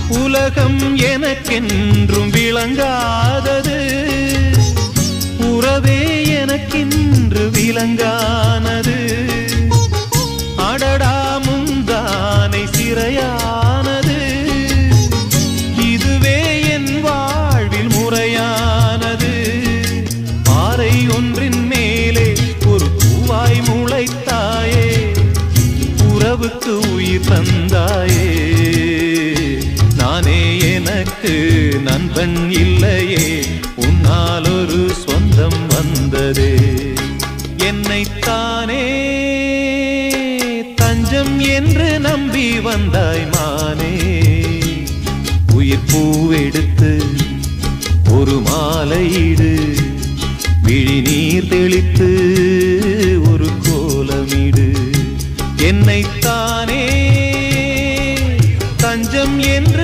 உலகம் எனக்கென்றும் விளங்காதது, உறவே எனக்கென்று விளங்கானது. அடடா முந்தானை சிறையானது, இதுவே என் வாழ்வில் முறையானது. பாறை ஒன்றின் மேலே ஒரு பூவாய் முளைத்தாயே, உறவுக்கு உயிர் தந்தாயே. நானே எனக்கு நண்பன் இல்லையே, உன்னால் ஒரு சொந்தம் வந்ததே. என்னைத்தானே தஞ்சம் என்று நம்பி வந்தாய் மானே. உயிர் பூவெடுத்து ஒரு மாலையிடு, விழி நீர் தெளித்து